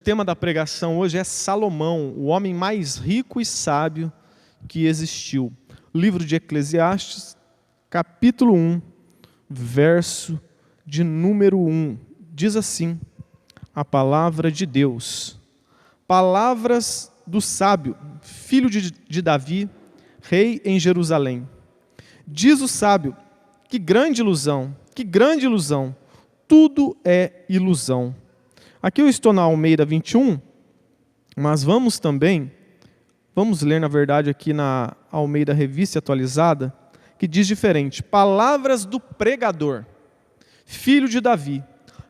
O tema da pregação hoje é Salomão, o homem mais rico e sábio que existiu. Livro de Eclesiastes, capítulo 1, verso de número 1. Diz assim a palavra de Deus. Palavras do sábio, filho de Davi, rei em Jerusalém. Diz o sábio, que grande ilusão, tudo é ilusão. Aqui eu estou na Almeida 21, mas vamos ler na verdade aqui na Almeida Revista Atualizada, que diz diferente. Palavras do pregador, filho de Davi,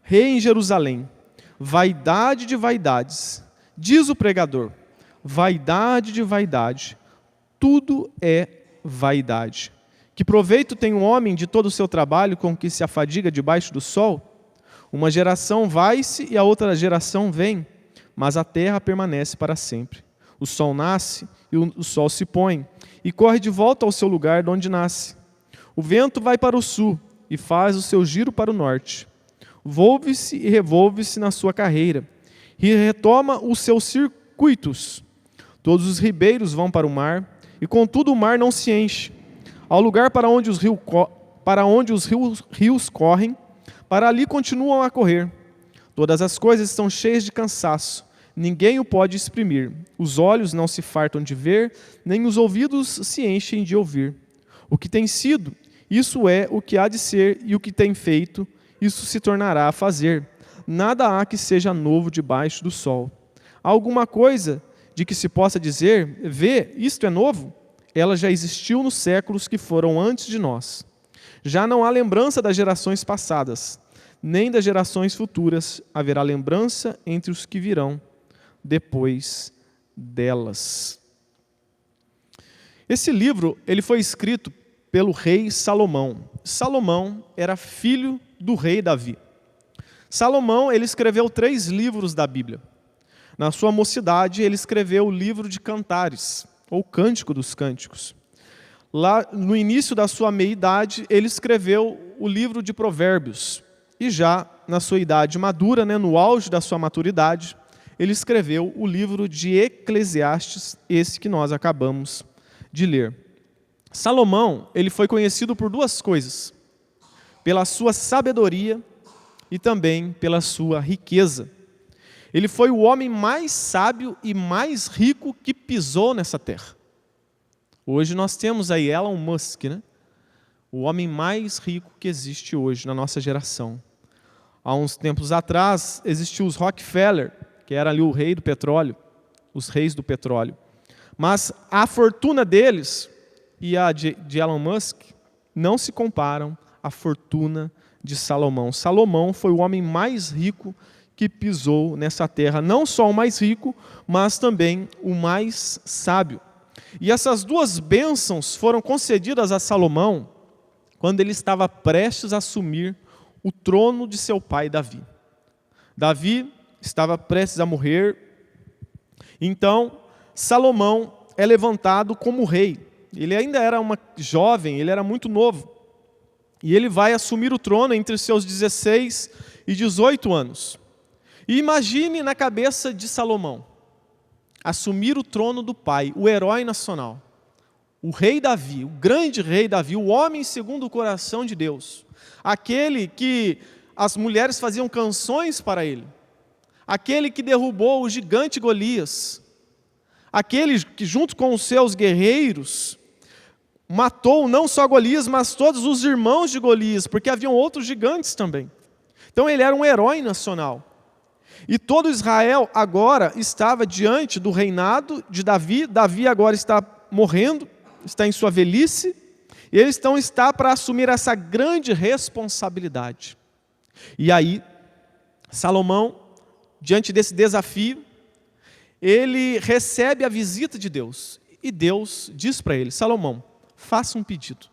rei em Jerusalém. Vaidade de vaidades, diz o pregador, vaidade de vaidade, tudo é vaidade. Que proveito tem um homem de todo o seu trabalho com que se afadiga debaixo do sol? Uma geração vai-se e a outra geração vem, mas a terra permanece para sempre. O sol nasce e o sol se põe, e corre de volta ao seu lugar de onde nasce. O vento vai para o sul e faz o seu giro para o norte. Volve-se e revolve-se na sua carreira, e retoma os seus circuitos. Todos os ribeiros vão para o mar, e contudo o mar não se enche. Ao lugar para onde os rios correm, para ali continuam a correr. Todas as coisas estão cheias de cansaço, ninguém o pode exprimir. Os olhos não se fartam de ver, nem os ouvidos se enchem de ouvir. O que tem sido, isso é o que há de ser, e o que tem feito, isso se tornará a fazer. Nada há que seja novo debaixo do sol. Há alguma coisa de que se possa dizer, vê, isto é novo? Ela já existiu nos séculos que foram antes de nós. Já não há lembrança das gerações passadas, nem das gerações futuras haverá lembrança entre os que virão depois delas. Esse livro ele foi escrito pelo rei Salomão. Salomão era filho do rei Davi. Salomão ele escreveu 3 livros da Bíblia. Na sua mocidade ele escreveu o livro de Cantares, ou Cântico dos Cânticos. Lá no início da sua meia-idade ele escreveu o livro de Provérbios. E já na sua idade madura, no auge da sua maturidade, ele escreveu o livro de Eclesiastes, esse que nós acabamos de ler. Salomão, ele foi conhecido por 2 coisas: pela sua sabedoria e também pela sua riqueza. Ele foi o homem mais sábio e mais rico que pisou nessa terra. Hoje nós temos aí Elon Musk, o homem mais rico que existe hoje na nossa geração. Há uns tempos atrás, existiam os Rockefeller, que era ali o rei do petróleo, os reis do petróleo. Mas a fortuna deles e a de Elon Musk não se comparam à fortuna de Salomão. Salomão foi o homem mais rico que pisou nessa terra. Não só o mais rico, mas também o mais sábio. E essas 2 bênçãos foram concedidas a Salomão quando ele estava prestes a assumir o trono de seu pai Davi. Davi estava prestes a morrer, então Salomão é levantado como rei. Ele ainda era jovem, ele era muito novo. E ele vai assumir o trono entre seus 16 e 18 anos. E imagine na cabeça de Salomão, assumir o trono do pai, o herói nacional, o rei Davi, o grande rei Davi, o homem segundo o coração de Deus, aquele que as mulheres faziam canções para ele, aquele que derrubou o gigante Golias, aquele que junto com os seus guerreiros matou não só Golias, mas todos os irmãos de Golias, porque haviam outros gigantes também. Então ele era um herói nacional. E todo Israel agora estava diante do reinado de Davi. Davi agora está morrendo, está em sua velhice, e ele então está para assumir essa grande responsabilidade. E aí, Salomão, diante desse desafio, ele recebe a visita de Deus. E Deus diz para ele: Salomão, faça um pedido.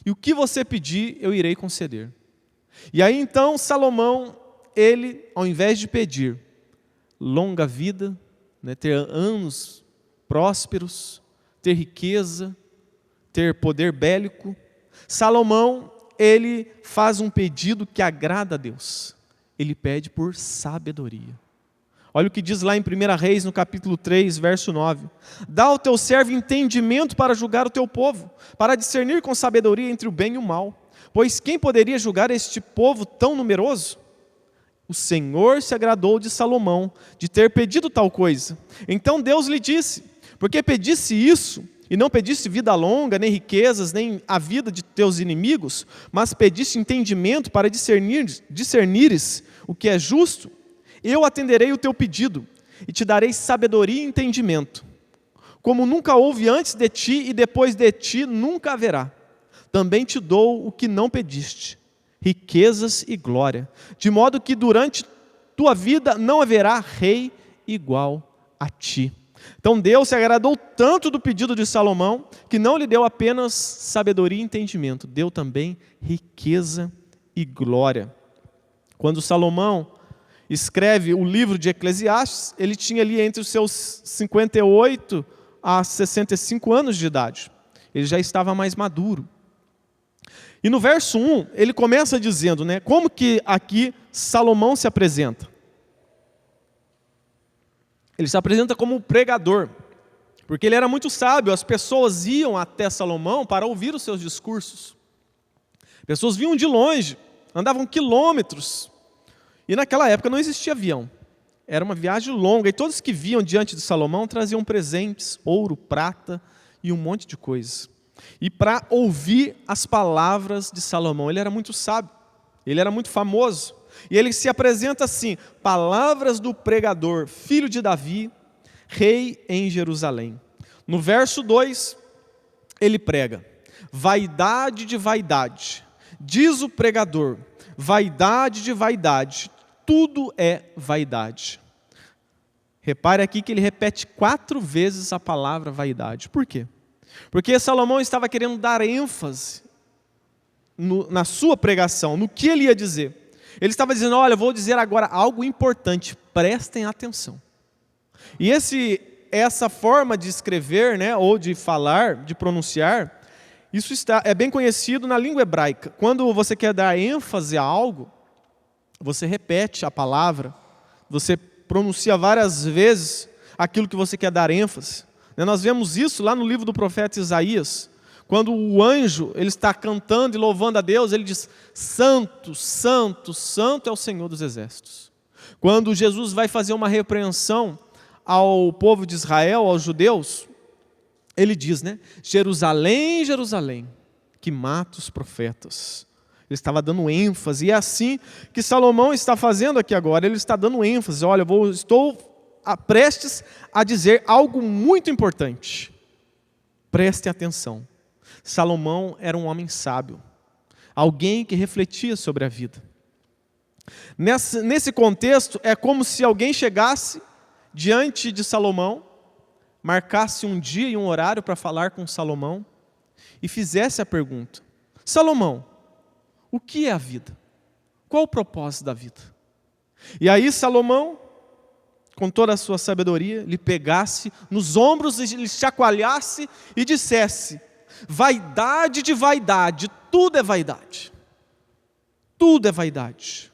E o que você pedir, eu irei conceder. E aí então, Salomão, ele, ao invés de pedir longa vida, ter anos prósperos, ter riqueza, ter poder bélico, Salomão, ele faz um pedido que agrada a Deus. Ele pede por sabedoria. Olha o que diz lá em 1 Reis, no capítulo 3, verso 9. Dá ao teu servo entendimento para julgar o teu povo, para discernir com sabedoria entre o bem e o mal. Pois quem poderia julgar este povo tão numeroso? O Senhor se agradou de Salomão, de ter pedido tal coisa. Então Deus lhe disse, porque pedisse isso, e não pediste vida longa, nem riquezas, nem a vida de teus inimigos, mas pediste entendimento para discernires o que é justo, eu atenderei o teu pedido, e te darei sabedoria e entendimento, como nunca houve antes de ti, e depois de ti nunca haverá. Também te dou o que não pediste, riquezas e glória, de modo que durante tua vida não haverá rei igual a ti. Então Deus se agradou tanto do pedido de Salomão, que não lhe deu apenas sabedoria e entendimento, deu também riqueza e glória. Quando Salomão escreve o livro de Eclesiastes, ele tinha ali entre os seus 58 a 65 anos de idade. Ele já estava mais maduro. E no verso 1, ele começa dizendo, como que aqui Salomão se apresenta? Ele se apresenta como um pregador, porque ele era muito sábio, as pessoas iam até Salomão para ouvir os seus discursos. Pessoas vinham de longe, andavam quilômetros, e naquela época não existia avião. Era uma viagem longa, e todos que vinham diante de Salomão traziam presentes, ouro, prata e um monte de coisas. E para ouvir as palavras de Salomão, ele era muito sábio, ele era muito famoso. E ele se apresenta assim, palavras do pregador, filho de Davi, rei em Jerusalém. No verso 2, ele prega, vaidade de vaidade, diz o pregador, vaidade de vaidade, tudo é vaidade. Repare aqui que ele repete 4 vezes a palavra vaidade. Por quê? Porque Salomão estava querendo dar ênfase na sua pregação, no que ele ia dizer. Ele estava dizendo, olha, eu vou dizer agora algo importante, prestem atenção. E essa forma de escrever, ou de falar, de pronunciar, isso é bem conhecido na língua hebraica. Quando você quer dar ênfase a algo, você repete a palavra, você pronuncia várias vezes aquilo que você quer dar ênfase. Nós vemos isso lá no livro do profeta Isaías, quando o anjo ele está cantando e louvando a Deus, ele diz, santo, santo, santo é o Senhor dos exércitos. Quando Jesus vai fazer uma repreensão ao povo de Israel, aos judeus, ele diz, Jerusalém, Jerusalém, que mata os profetas. Ele estava dando ênfase, e é assim que Salomão está fazendo aqui agora, ele está dando ênfase, olha, estou prestes a dizer algo muito importante. Prestem atenção. Salomão era um homem sábio, alguém que refletia sobre a vida. Nesse contexto, é como se alguém chegasse diante de Salomão, marcasse um dia e um horário para falar com Salomão e fizesse a pergunta, Salomão, o que é a vida? Qual o propósito da vida? E aí Salomão, com toda a sua sabedoria, lhe pegasse nos ombros e lhe chacoalhasse e dissesse, vaidade de vaidade, tudo é vaidade. Tudo é vaidade.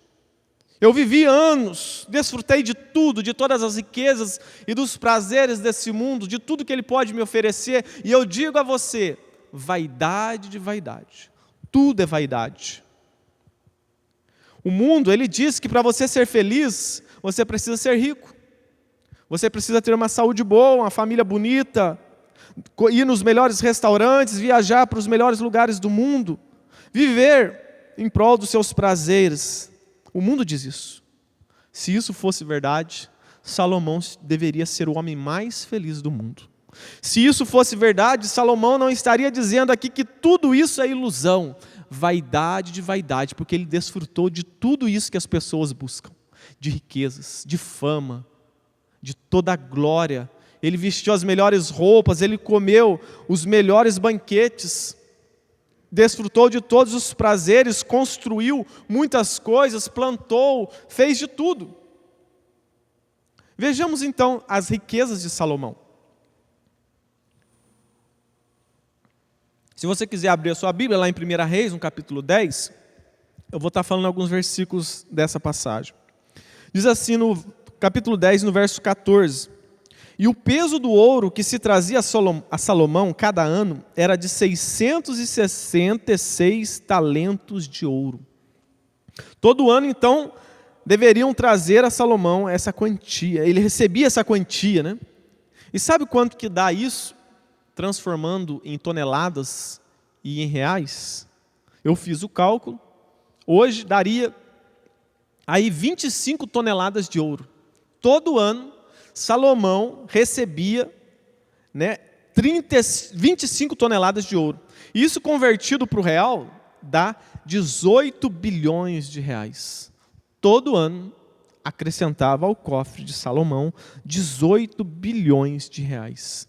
Eu vivi anos, desfrutei de tudo, de todas as riquezas e dos prazeres desse mundo, de tudo que ele pode me oferecer, e eu digo a você, vaidade de vaidade, tudo é vaidade. O mundo, ele diz que para você ser feliz, você precisa ser rico, você precisa ter uma saúde boa, uma família bonita, ir nos melhores restaurantes, viajar para os melhores lugares do mundo, viver em prol dos seus prazeres. O mundo diz isso. Se isso fosse verdade, Salomão deveria ser o homem mais feliz do mundo. Se isso fosse verdade, Salomão não estaria dizendo aqui que tudo isso é ilusão, vaidade de vaidade, porque ele desfrutou de tudo isso que as pessoas buscam, de riquezas, de fama, de toda a glória. Ele vestiu as melhores roupas, ele comeu os melhores banquetes, desfrutou de todos os prazeres, construiu muitas coisas, plantou, fez de tudo. Vejamos então as riquezas de Salomão. Se você quiser abrir a sua Bíblia, lá em 1 Reis, no capítulo 10, eu vou estar falando alguns versículos dessa passagem. Diz assim no capítulo 10, no verso 14. E o peso do ouro que se trazia a Salomão cada ano era de 666 talentos de ouro. Todo ano, então, deveriam trazer a Salomão essa quantia. Ele recebia essa quantia, né? E sabe quanto que dá isso, transformando em toneladas e em reais? Eu fiz o cálculo. Hoje daria aí 25 toneladas de ouro. Todo ano, Salomão recebia, né, 25 toneladas de ouro. Isso convertido para o real dá 18 bilhões de reais. Todo ano acrescentava ao cofre de Salomão 18 bilhões de reais.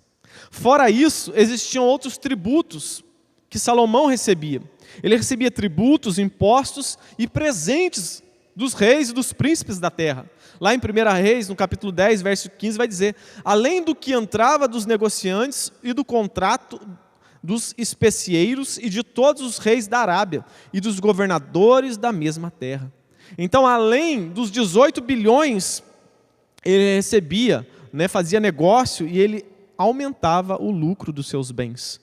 Fora isso, existiam outros tributos que Salomão recebia. Ele recebia tributos, impostos e presentes dos reis e dos príncipes da terra. Lá em 1 Reis, no capítulo 10, verso 15, vai dizer: além do que entrava dos negociantes e do contrato dos especieiros e de todos os reis da Arábia e dos governadores da mesma terra. Então, além dos 18 bilhões, ele recebia, né, fazia negócio e ele aumentava o lucro dos seus bens.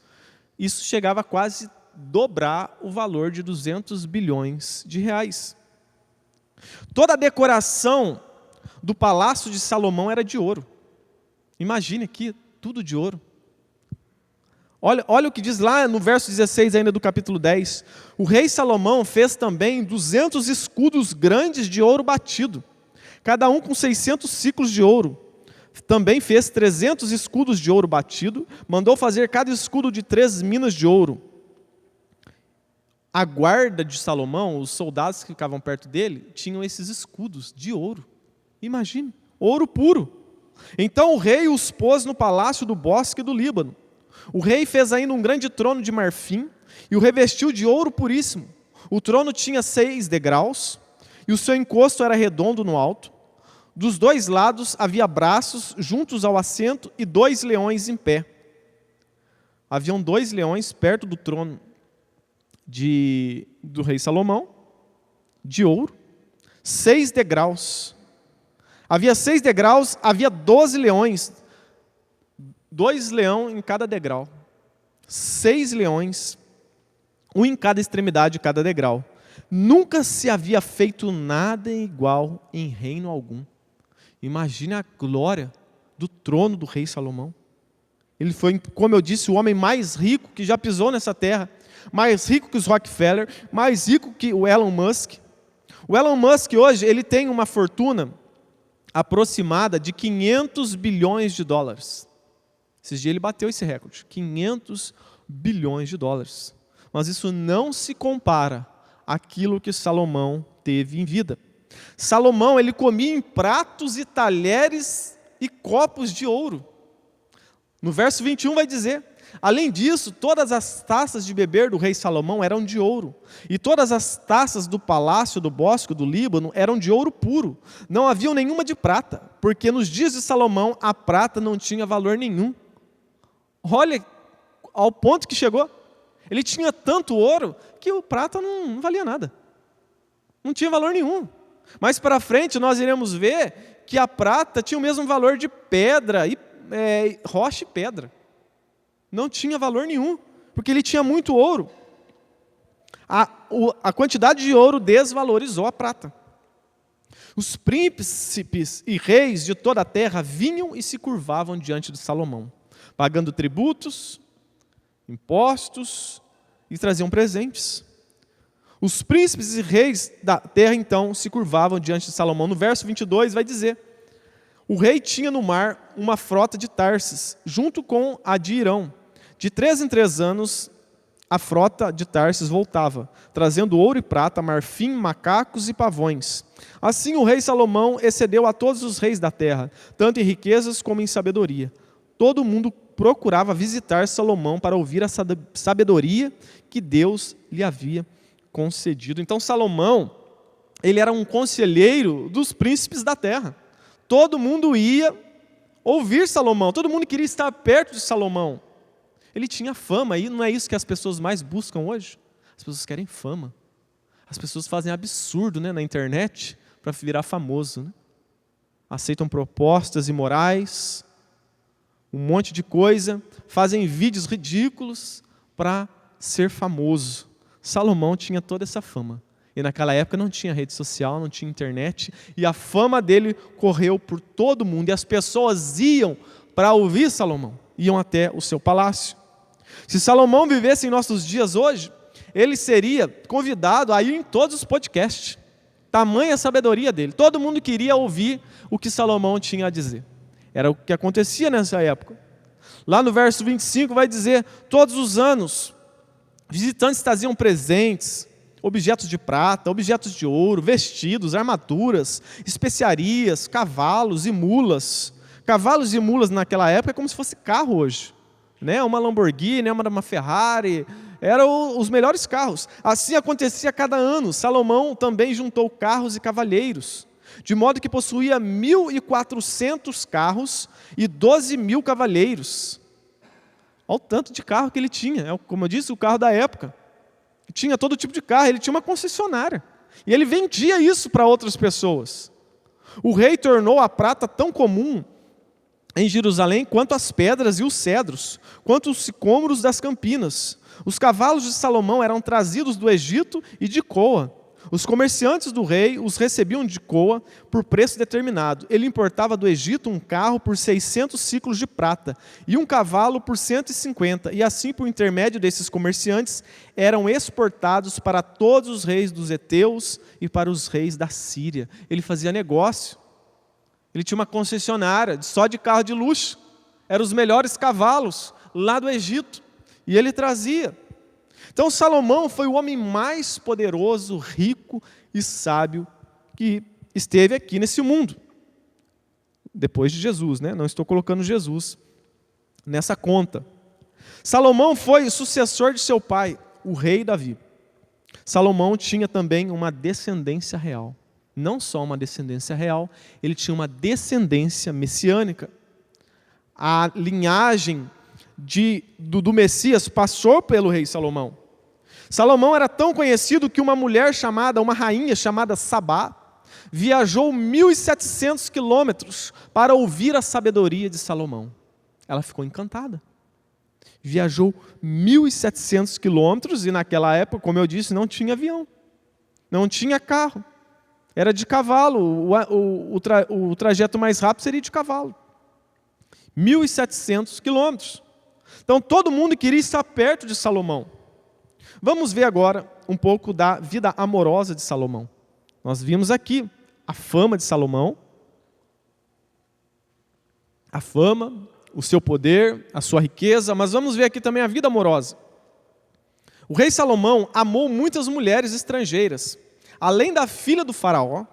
Isso chegava a quase dobrar o valor de 200 bilhões de reais. Toda a decoração do palácio de Salomão era de ouro. Imagine aqui, tudo de ouro. Olha o que diz lá no verso 16 ainda do capítulo 10. O rei Salomão fez também 200 escudos grandes de ouro batido, cada um com 600 siclos de ouro. Também fez 300 escudos de ouro batido, mandou fazer cada escudo de 3 minas de ouro. A guarda de Salomão, os soldados que ficavam perto dele, tinham esses escudos de ouro. Imagine, ouro puro. Então o rei os pôs no palácio do bosque do Líbano. O rei fez ainda um grande trono de marfim e o revestiu de ouro puríssimo. O trono tinha 6 degraus e o seu encosto era redondo no alto. Dos 2 lados havia braços juntos ao assento e 2 leões em pé. Haviam 2 leões perto do trono do rei Salomão, de ouro, 6 degraus. Havia 6 degraus, havia 12 leões, 2 leões em cada degrau. 6 leões, um em cada extremidade de cada degrau. Nunca se havia feito nada igual em reino algum. Imagine a glória do trono do rei Salomão. Ele foi, como eu disse, o homem mais rico que já pisou nessa terra. Mais rico que os Rockefeller, mais rico que o Elon Musk. O Elon Musk hoje ele tem uma fortuna aproximada de 500 bilhões de dólares. Esses dias ele bateu esse recorde, 500 bilhões de dólares. Mas isso não se compara àquilo que Salomão teve em vida. Salomão, ele comia em pratos e talheres e copos de ouro. No verso 21 vai dizer: além disso, todas as taças de beber do rei Salomão eram de ouro, e todas as taças do palácio do bosque do Líbano eram de ouro puro. Não havia nenhuma de prata, porque nos dias de Salomão a prata não tinha valor nenhum. Olha ao ponto que chegou. Ele tinha tanto ouro que o prata não valia nada. Não tinha valor nenhum. Mais para frente nós iremos ver que a prata tinha o mesmo valor de pedra, rocha e pedra. Não tinha valor nenhum, porque ele tinha muito ouro. A quantidade de ouro desvalorizou a prata. Os príncipes e reis de toda a terra vinham e se curvavam diante de Salomão, pagando tributos, impostos e traziam presentes. Os príncipes e reis da terra, então, se curvavam diante de Salomão. No verso 22 vai dizer: o rei tinha no mar uma frota de Tarsis, junto com a de Irão. De 3 em 3 anos, a frota de Tarsis voltava, trazendo ouro e prata, marfim, macacos e pavões. Assim o rei Salomão excedeu a todos os reis da terra, tanto em riquezas como em sabedoria. Todo mundo procurava visitar Salomão para ouvir a sabedoria que Deus lhe havia concedido. Então Salomão, ele era um conselheiro dos príncipes da terra. Todo mundo ia ouvir Salomão, todo mundo queria estar perto de Salomão. Ele tinha fama, e não é isso que as pessoas mais buscam hoje? As pessoas querem fama. As pessoas fazem absurdo, né, na internet para virar famoso, né? aceitam propostas imorais, um monte de coisa, fazem vídeos ridículos para ser famoso. Salomão tinha toda essa fama. E naquela época não tinha rede social, não tinha internet, e a fama dele correu por todo mundo, e as pessoas iam para ouvir Salomão, iam até o seu palácio. Se Salomão vivesse em nossos dias hoje, ele seria convidado a ir em todos os podcasts. Tamanha sabedoria dele. Todo mundo queria ouvir o que Salomão tinha a dizer. Era o que acontecia nessa época. Lá no verso 25 vai dizer: todos os anos, visitantes traziam presentes, objetos de prata, objetos de ouro, vestidos, armaduras, especiarias, cavalos e mulas. Cavalos e mulas naquela época é como se fosse carro hoje, né? Uma Lamborghini, uma Ferrari, eram os melhores carros. Assim acontecia cada ano. Salomão também juntou carros e cavalheiros, de modo que possuía 1.400 carros e 12.000 cavaleiros. Olha o tanto de carro que ele tinha. Como eu disse, o carro da época. Tinha todo tipo de carro, ele tinha uma concessionária. E ele vendia isso para outras pessoas. O rei tornou a prata tão comum em Jerusalém quanto as pedras e os cedros, quanto os sicômoros das campinas. Os cavalos de Salomão eram trazidos do Egito e de Coa. Os comerciantes do rei os recebiam de Coa por preço determinado. Ele importava do Egito um carro por 600 ciclos de prata e um cavalo por 150. E assim, por intermédio desses comerciantes, eram exportados para todos os reis dos heteus e para os reis da Síria. Ele fazia negócio. Ele tinha uma concessionária só de carro de luxo. Eram os melhores cavalos lá do Egito. E ele trazia. Então Salomão foi o homem mais poderoso, rico e sábio que esteve aqui nesse mundo. Depois de Jesus, né? Não estou colocando Jesus nessa conta. Salomão foi sucessor de seu pai, o rei Davi. Salomão tinha também uma descendência real. Não só uma descendência real, ele tinha uma descendência messiânica. A linhagem do Messias passou pelo rei Salomão. Salomão era tão conhecido que uma rainha chamada Sabá, viajou 1.700 quilômetros para ouvir a sabedoria de Salomão. Ela ficou encantada. Viajou 1.700 quilômetros e naquela época, como eu disse, não tinha avião, não tinha carro. Era de cavalo, o trajeto mais rápido seria de cavalo. 1.700 quilômetros. Então todo mundo queria estar perto de Salomão. Vamos ver agora um pouco da vida amorosa de Salomão. Nós vimos aqui a fama de Salomão, a fama, o seu poder, a sua riqueza, mas vamos ver aqui também a vida amorosa. O rei Salomão amou muitas mulheres estrangeiras, além da filha do faraó,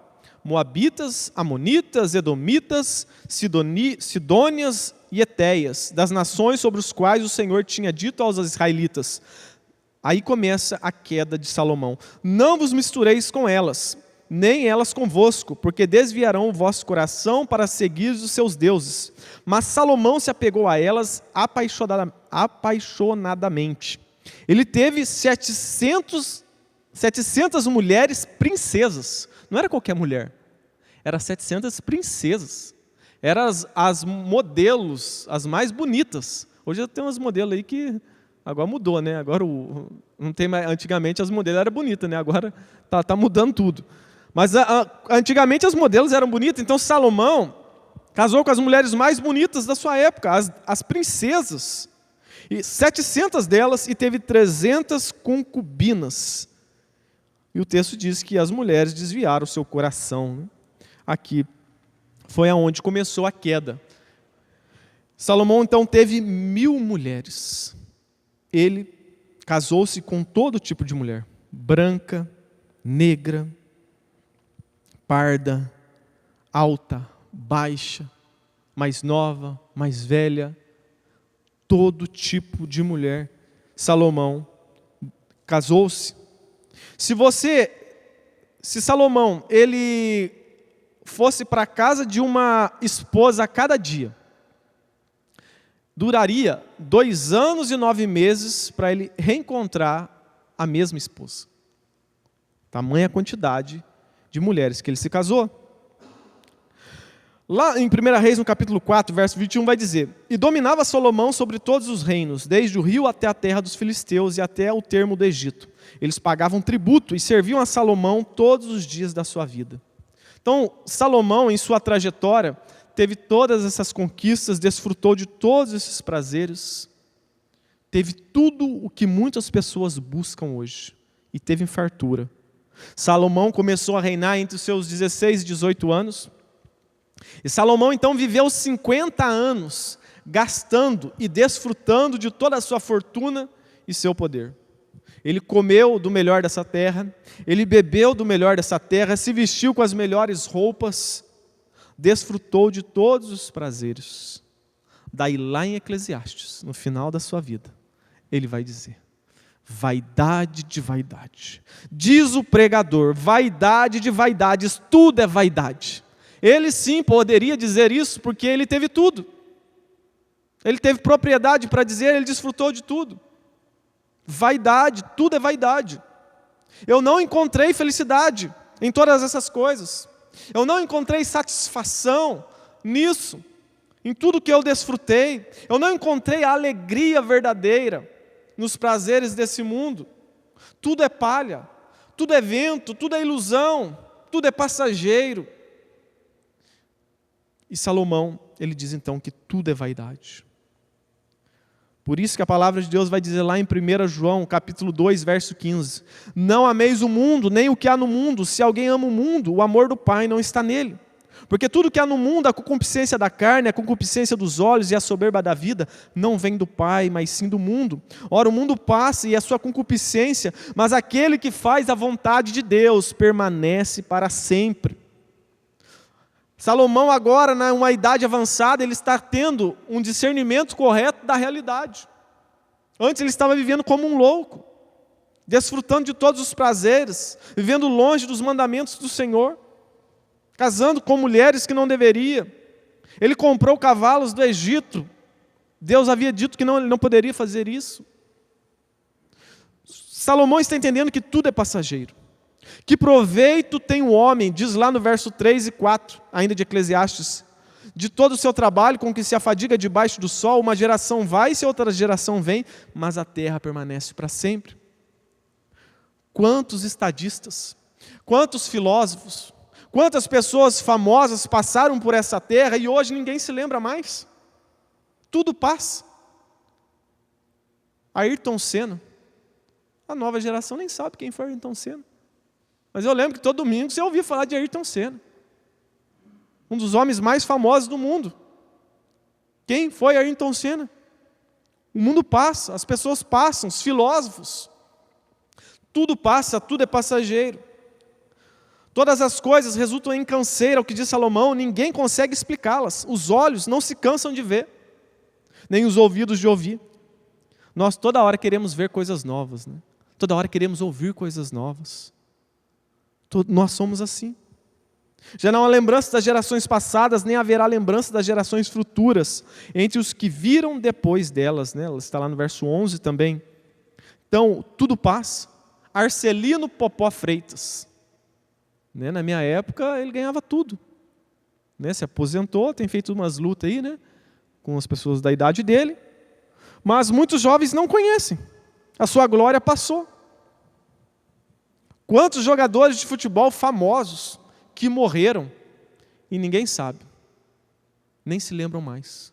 moabitas, amonitas, edomitas, sidônias e etéias, das nações sobre os quais o Senhor tinha dito aos israelitas. Aí começa a queda de Salomão. Não vos mistureis com elas, nem elas convosco, porque desviarão o vosso coração para seguir os seus deuses. Mas Salomão se apegou a elas apaixonadamente. Ele teve 700 mulheres princesas. Não era qualquer mulher. Eram 700 princesas. Eram as modelos, as mais bonitas. Hoje tem umas modelos aí que agora mudou, né? Agora não tem mais. Antigamente as modelos eram bonitas, né? Agora tá mudando tudo. Mas antigamente as modelos eram bonitas. Então Salomão casou com as mulheres mais bonitas da sua época, as princesas. E 700 delas, e teve 300 concubinas. E o texto diz que as mulheres desviaram o seu coração, né? Aqui foi aonde começou a queda. Salomão então teve 1.000 mulheres. Ele casou-se com todo tipo de mulher. Branca, negra, parda, alta, baixa, mais nova, mais velha. Todo tipo de mulher. Salomão casou-se. Se Salomão ele fosse para a casa de uma esposa a cada dia, duraria 2 anos e 9 meses para ele reencontrar a mesma esposa. Tamanha quantidade de mulheres que ele se casou. Lá em 1 Reis, no capítulo 4, verso 21, vai dizer: E dominava Salomão sobre todos os reinos, desde o rio até a terra dos filisteus e até o termo do Egito. Eles pagavam tributo e serviam a Salomão todos os dias da sua vida. Então, Salomão, em sua trajetória, teve todas essas conquistas, desfrutou de todos esses prazeres, teve tudo o que muitas pessoas buscam hoje, e teve fartura. Salomão começou a reinar entre os seus 16 e 18 anos, e Salomão então viveu 50 anos, gastando e desfrutando de toda a sua fortuna e seu poder. Ele comeu do melhor dessa terra, ele bebeu do melhor dessa terra, se vestiu com as melhores roupas, desfrutou de todos os prazeres. Daí lá em Eclesiastes, no final da sua vida, ele vai dizer: vaidade de vaidade. Diz o pregador: vaidade de vaidades, tudo é vaidade. Ele sim poderia dizer isso porque ele teve tudo. Ele teve propriedade para dizer, ele desfrutou de tudo. Vaidade, tudo é vaidade. Eu não encontrei felicidade em todas essas coisas. Eu não encontrei satisfação nisso, em tudo que eu desfrutei. Eu não encontrei a alegria verdadeira nos prazeres desse mundo. Tudo é palha, tudo é vento, tudo é ilusão, tudo é passageiro. E Salomão, ele diz então que tudo é vaidade. Por isso que a palavra de Deus vai dizer lá em 1 João, capítulo 2, verso 15: Não ameis o mundo, nem o que há no mundo. Se alguém ama o mundo, o amor do Pai não está nele. Porque tudo que há no mundo, a concupiscência da carne, a concupiscência dos olhos e a soberba da vida, não vem do Pai, mas sim do mundo. Ora, o mundo passa e a sua concupiscência, mas aquele que faz a vontade de Deus permanece para sempre. Salomão agora, numa idade avançada, ele está tendo um discernimento correto da realidade. Antes ele estava vivendo como um louco, desfrutando de todos os prazeres, vivendo longe dos mandamentos do Senhor, casando com mulheres que não deveria. Ele comprou cavalos do Egito. Deus havia dito que ele não poderia fazer isso. Salomão está entendendo que tudo é passageiro. Que proveito tem o homem, diz lá no verso 3 e 4, ainda de Eclesiastes, de todo o seu trabalho com que se afadiga debaixo do sol, uma geração vai e outra geração vem, mas a terra permanece para sempre. Quantos estadistas, quantos filósofos, quantas pessoas famosas passaram por essa terra e hoje ninguém se lembra mais. Tudo passa. Ayrton Senna, a nova geração nem sabe quem foi Ayrton Senna. Mas eu lembro que todo domingo você ouvia falar de Ayrton Senna, um dos homens mais famosos do mundo. Quem foi Ayrton Senna? O mundo passa, as pessoas passam, os filósofos. Tudo passa, tudo é passageiro. Todas as coisas resultam em canseira, o que diz Salomão, ninguém consegue explicá-las. Os olhos não se cansam de ver, nem os ouvidos de ouvir. Nós toda hora queremos ver coisas novas, né? Toda hora queremos ouvir coisas novas. Nós somos assim. Já não há lembrança das gerações passadas, nem haverá lembrança das gerações futuras, entre os que viram depois delas, né? Ela está lá no verso 11 também. Então, tudo passa. Arcelino Popó Freitas, né? Na minha época, ele ganhava tudo, né? Se aposentou, tem feito umas lutas aí, né? Com as pessoas da idade dele, mas muitos jovens não conhecem. A sua glória passou. Quantos jogadores de futebol famosos que morreram e ninguém sabe, nem se lembram mais.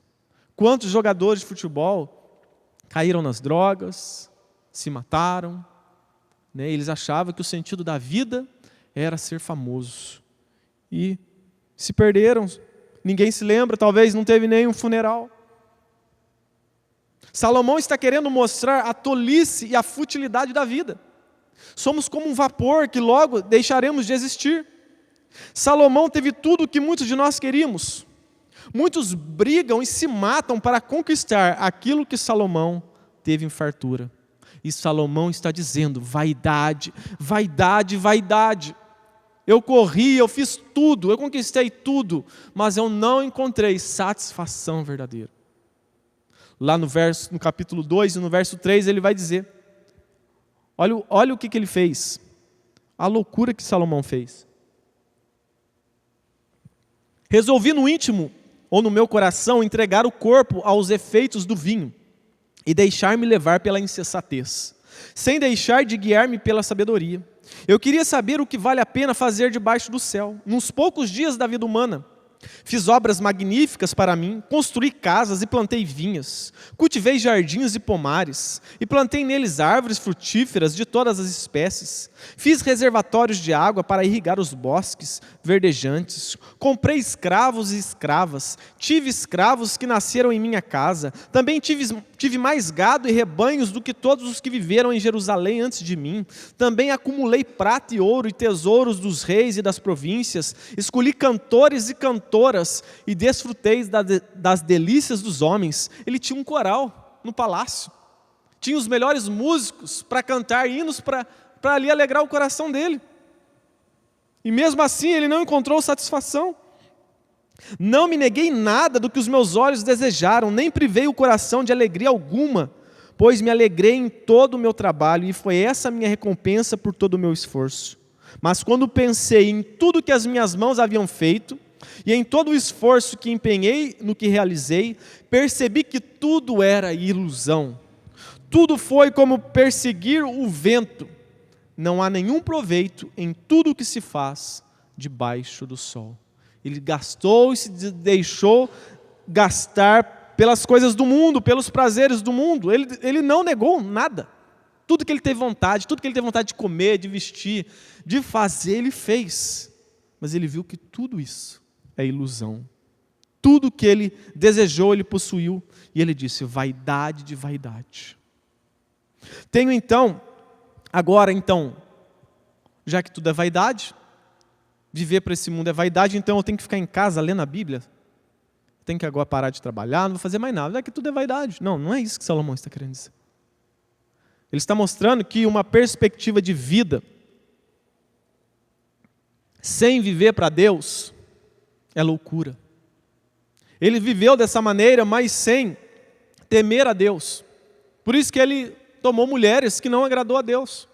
Quantos jogadores de futebol caíram nas drogas, se mataram, né? Eles achavam que o sentido da vida era ser famoso e se perderam, ninguém se lembra, talvez não teve nem um funeral. Salomão está querendo mostrar a tolice e a futilidade da vida. Somos como um vapor que logo deixaremos de existir. Salomão teve tudo o que muitos de nós queríamos. Muitos brigam e se matam para conquistar aquilo que Salomão teve em fartura. E Salomão está dizendo: vaidade, vaidade, vaidade. Eu corri, eu fiz tudo, eu conquistei tudo, mas eu não encontrei satisfação verdadeira. Lá no capítulo 2 e no verso 3 ele vai dizer: olha o que ele fez, a loucura que Salomão fez. Resolvi no íntimo, ou no meu coração, entregar o corpo aos efeitos do vinho e deixar-me levar pela insensatez, sem deixar de guiar-me pela sabedoria. Eu queria saber o que vale a pena fazer debaixo do céu, nos poucos dias da vida humana. Fiz obras magníficas para mim, construí casas e plantei vinhas, cultivei jardins e pomares, e plantei neles árvores frutíferas de todas as espécies. Fiz reservatórios de água para irrigar os bosques verdejantes, comprei escravos e escravas, tive escravos que nasceram em minha casa, também tive mais gado e rebanhos do que todos os que viveram em Jerusalém antes de mim. Também acumulei prata e ouro e tesouros dos reis e das províncias, escolhi cantores e cantoras e desfrutei das delícias dos homens. Ele tinha um coral no palácio, tinha os melhores músicos para cantar hinos para ali alegrar o coração dele, e mesmo assim ele não encontrou satisfação. Não me neguei nada do que os meus olhos desejaram, nem privei o coração de alegria alguma, pois me alegrei em todo o meu trabalho, e foi essa a minha recompensa por todo o meu esforço. Mas quando pensei em tudo que as minhas mãos haviam feito, e em todo o esforço que empenhei no que realizei, percebi que tudo era ilusão. Tudo foi como perseguir o vento. Não há nenhum proveito em tudo o que se faz debaixo do sol. Ele gastou e se deixou gastar pelas coisas do mundo, pelos prazeres do mundo. Ele não negou nada. Tudo que ele teve vontade, tudo que ele teve vontade de comer, de vestir, de fazer, ele fez. Mas ele viu que tudo isso é ilusão. Tudo que ele desejou, ele possuiu. E ele disse, vaidade de vaidade. Tenho então, agora então, já que tudo é vaidade, viver para esse mundo é vaidade, então eu tenho que ficar em casa lendo a Bíblia? Tenho que agora parar de trabalhar, não vou fazer mais nada, já que tudo é vaidade. Não, não é isso que Salomão está querendo dizer. Ele está mostrando que uma perspectiva de vida sem viver para Deus é loucura. Ele viveu dessa maneira, mas sem temer a Deus. Por isso que ele tomou mulheres que não agradou a Deus.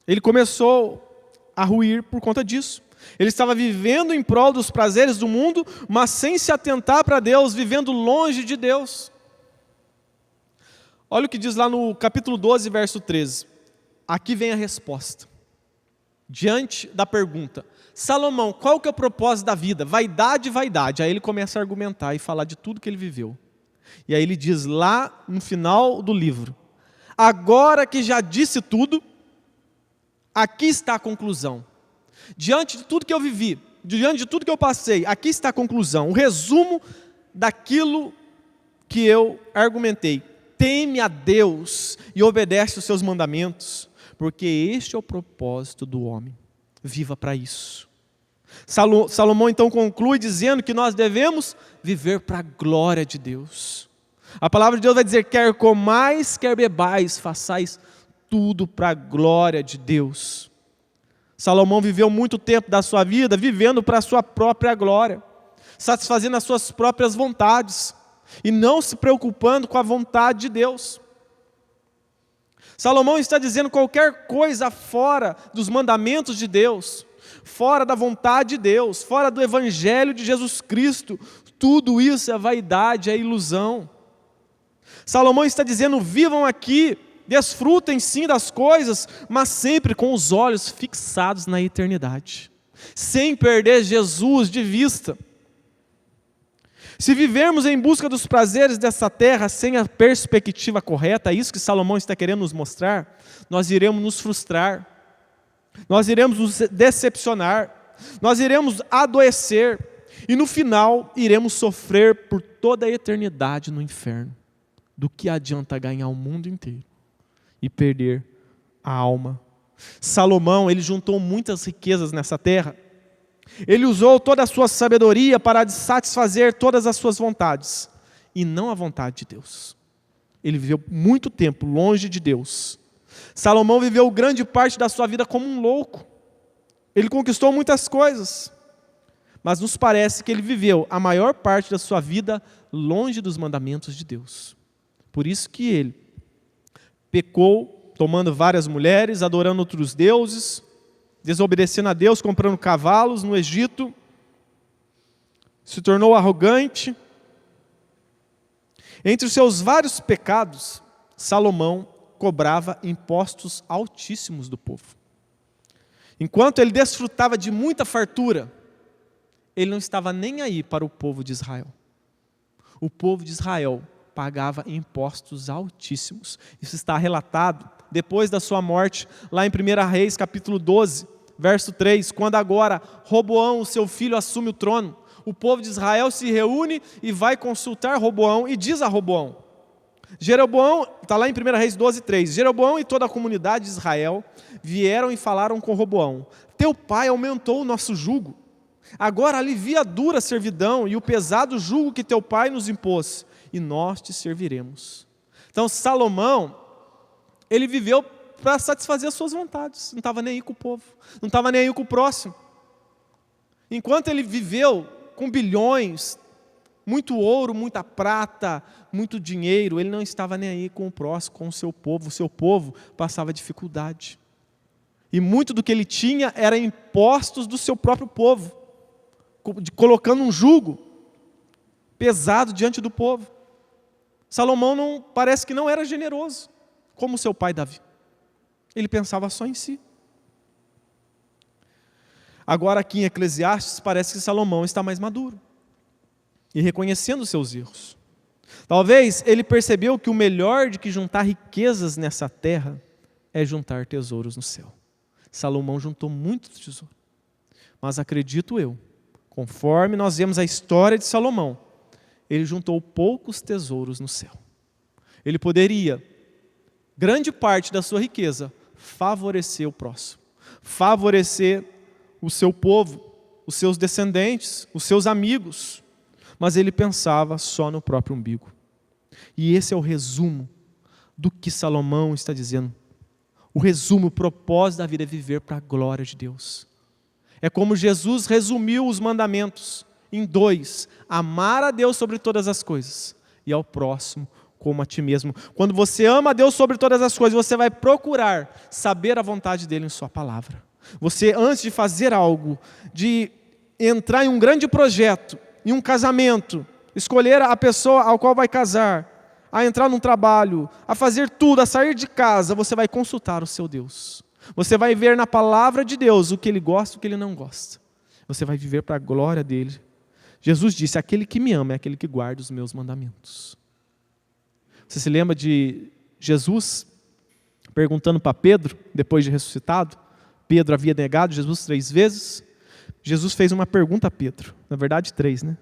Ele começou a ruir por conta disso. Ele estava vivendo em prol dos prazeres do mundo, mas sem se atentar para Deus, vivendo longe de Deus. Olha o que diz lá no capítulo 12, verso 13. Aqui vem a resposta. Diante da pergunta, Salomão, qual que é o propósito da vida? Vaidade, vaidade. Aí ele começa a argumentar e falar de tudo que ele viveu. E aí ele diz lá no final do livro, agora que já disse tudo, aqui está a conclusão. Diante de tudo que eu vivi, diante de tudo que eu passei, aqui está a conclusão, o resumo daquilo que eu argumentei. Teme a Deus e obedece os seus mandamentos, porque este é o propósito do homem. Viva para isso. Salomão então conclui dizendo que nós devemos viver para a glória de Deus. A palavra de Deus vai dizer, quer comais, quer bebais, façais tudo para a glória de Deus. Salomão viveu muito tempo da sua vida vivendo para a sua própria glória, satisfazendo as suas próprias vontades e não se preocupando com a vontade de Deus. Salomão está dizendo qualquer coisa fora dos mandamentos de Deus, fora da vontade de Deus, fora do evangelho de Jesus Cristo, tudo isso é vaidade, é ilusão. Salomão está dizendo, vivam aqui, desfrutem sim das coisas, mas sempre com os olhos fixados na eternidade, sem perder Jesus de vista. Se vivermos em busca dos prazeres dessa terra sem a perspectiva correta, é isso que Salomão está querendo nos mostrar, nós iremos nos frustrar, nós iremos nos decepcionar, nós iremos adoecer e no final iremos sofrer por toda a eternidade no inferno. Do que adianta ganhar o mundo inteiro e perder a alma? Salomão, ele juntou muitas riquezas nessa terra. Ele usou toda a sua sabedoria para satisfazer todas as suas vontades, e não a vontade de Deus. Ele viveu muito tempo longe de Deus. Salomão viveu grande parte da sua vida como um louco. Ele conquistou muitas coisas, mas nos parece que ele viveu a maior parte da sua vida longe dos mandamentos de Deus. Por isso que ele pecou, tomando várias mulheres, adorando outros deuses, desobedecendo a Deus, comprando cavalos no Egito, se tornou arrogante. Entre os seus vários pecados, Salomão cobrava impostos altíssimos do povo. Enquanto ele desfrutava de muita fartura, ele não estava nem aí para o povo de Israel. O povo de Israel pagava impostos altíssimos. Isso está relatado depois da sua morte, lá em 1 Reis, capítulo 12, verso 3, quando agora Roboão, o seu filho, assume o trono. O povo de Israel se reúne e vai consultar Roboão e diz a Roboão, Jeroboão, está lá em 1 Reis 12, 3, Jeroboão e toda a comunidade de Israel vieram e falaram com Roboão, teu pai aumentou o nosso jugo, agora alivia a dura servidão e o pesado jugo que teu pai nos impôs, e nós te serviremos. Então Salomão, ele viveu para satisfazer as suas vontades, não estava nem aí com o povo, não estava nem aí com o próximo. Enquanto ele viveu com bilhões, muito ouro, muita prata, muito dinheiro, ele não estava nem aí com o próximo, com o seu povo passava dificuldade. E muito do que ele tinha era impostos do seu próprio povo, colocando um jugo pesado diante do povo. Salomão parece que não era generoso, como seu pai Davi. Ele pensava só em si. Agora aqui em Eclesiastes parece que Salomão está mais maduro e reconhecendo os seus erros. Talvez ele percebeu que o melhor de que juntar riquezas nessa terra é juntar tesouros no céu. Salomão juntou muito tesouro. Mas acredito eu, conforme nós vemos a história de Salomão, ele juntou poucos tesouros no céu. Ele poderia, grande parte da sua riqueza, favorecer o próximo, favorecer o seu povo, os seus descendentes, os seus amigos, mas ele pensava só no próprio umbigo. E esse é o resumo do que Salomão está dizendo. O resumo, o propósito da vida é viver para a glória de Deus. É como Jesus resumiu os mandamentos em 2: amar a Deus sobre todas as coisas e ao próximo como a ti mesmo. Quando você ama a Deus sobre todas as coisas, você vai procurar saber a vontade dele em sua palavra. Você, antes de fazer algo, de entrar em um grande projeto, em um casamento, escolher a pessoa ao qual vai casar, a entrar num trabalho, a fazer tudo, a sair de casa, você vai consultar o seu Deus. Você vai ver na palavra de Deus o que ele gosta e o que ele não gosta. Você vai viver para a glória dele. Jesus disse, aquele que me ama é aquele que guarda os meus mandamentos. Você se lembra de Jesus perguntando para Pedro, depois de ressuscitado? Pedro havia negado Jesus 3 vezes. Jesus fez uma pergunta a Pedro, na verdade 3, né?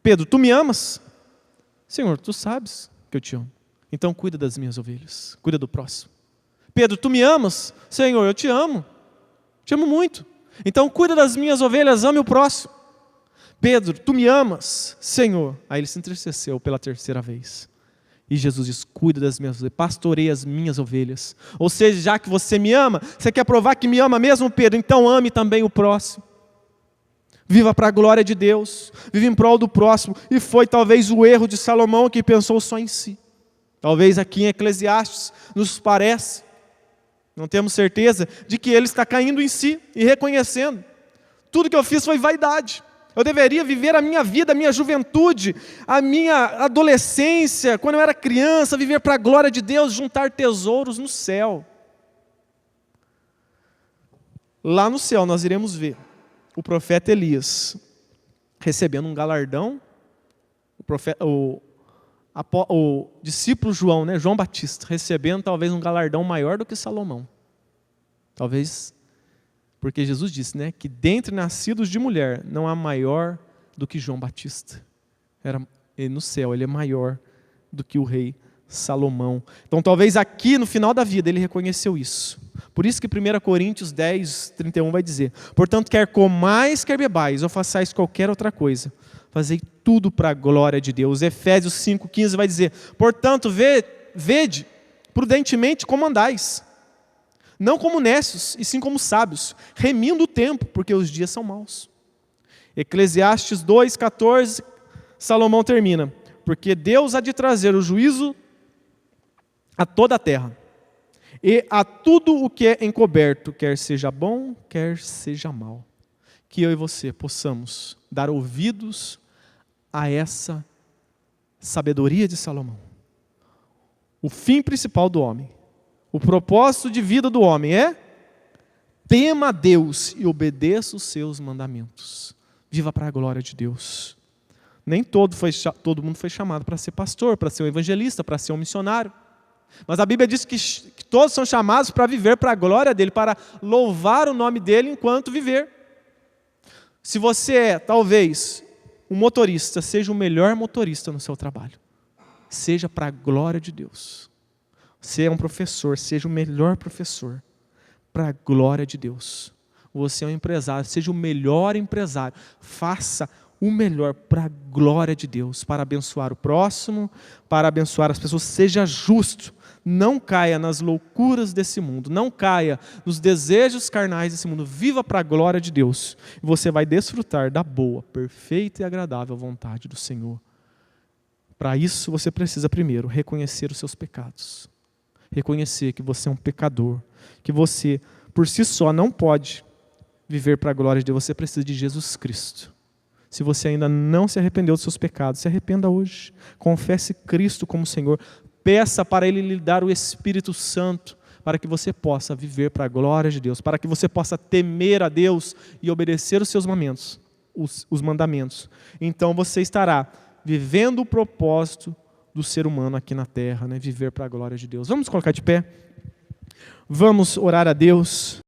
Pedro, tu me amas? Senhor, tu sabes que eu te amo. Então cuida das minhas ovelhas, cuida do próximo. Pedro, tu me amas? Senhor, eu te amo muito. Então cuida das minhas ovelhas, ame o próximo. Pedro, tu me amas? Senhor. Aí ele se entristeceu pela 3ª vez. E Jesus diz, cuida das minhas ovelhas, pastoreia as minhas ovelhas. Ou seja, já que você me ama, você quer provar que me ama mesmo, Pedro? Então ame também o próximo. Viva para a glória de Deus, viva em prol do próximo. E foi talvez o erro de Salomão que pensou só em si. Talvez aqui em Eclesiastes nos parece, não temos certeza, de que ele está caindo em si e reconhecendo. Tudo que eu fiz foi vaidade. Eu deveria viver a minha vida, a minha juventude, a minha adolescência, quando eu era criança, viver para a glória de Deus, juntar tesouros no céu. Lá no céu nós iremos ver o profeta Elias recebendo um galardão, o discípulo João, né, João Batista, recebendo talvez um galardão maior do que Salomão. Talvez, porque Jesus disse, né, que dentre nascidos de mulher não há maior do que João Batista. No céu ele é maior do que o rei Salomão. Então talvez aqui no final da vida ele reconheceu isso. Por isso que 1 Coríntios 10, 31 vai dizer, portanto quer comais, quer bebais, ou façais qualquer outra coisa, fazei tudo para a glória de Deus. Efésios 5, 15 vai dizer, portanto vede prudentemente como andais, não como necios, e sim como sábios, remindo o tempo, porque os dias são maus. Eclesiastes 2, 14, Salomão termina, porque Deus há de trazer o juízo a toda a terra, e a tudo o que é encoberto, quer seja bom, quer seja mal. Que eu e você possamos dar ouvidos a essa sabedoria de Salomão. O fim principal do homem, o propósito de vida do homem é: tema a Deus e obedeça os seus mandamentos. Viva para a glória de Deus. Nem todo mundo foi chamado para ser pastor, para ser um evangelista, para ser um missionário. Mas a Bíblia diz que todos são chamados para viver para a glória dele, para louvar o nome dele enquanto viver. Se você é, talvez, um motorista, seja o melhor motorista no seu trabalho. Seja para a glória de Deus. Você é um professor, seja o melhor professor, para a glória de Deus. Você é um empresário, seja o melhor empresário. Faça o melhor para a glória de Deus, para abençoar o próximo, para abençoar as pessoas. Seja justo, não caia nas loucuras desse mundo, não caia nos desejos carnais desse mundo. Viva para a glória de Deus. E você vai desfrutar da boa, perfeita e agradável vontade do Senhor. Para isso você precisa primeiro reconhecer os seus pecados. Reconhecer que você é um pecador, que você por si só não pode viver para a glória de Deus. Você precisa de Jesus Cristo. Se você ainda não se arrependeu dos seus pecados, se arrependa hoje. Confesse Cristo como Senhor. Peça para Ele lhe dar o Espírito Santo, para que você possa viver para a glória de Deus, para que você possa temer a Deus e obedecer os seus mandamentos, os mandamentos. Então você estará vivendo o propósito do ser humano aqui na terra, né? Viver para a glória de Deus. Vamos colocar de pé? Vamos orar a Deus.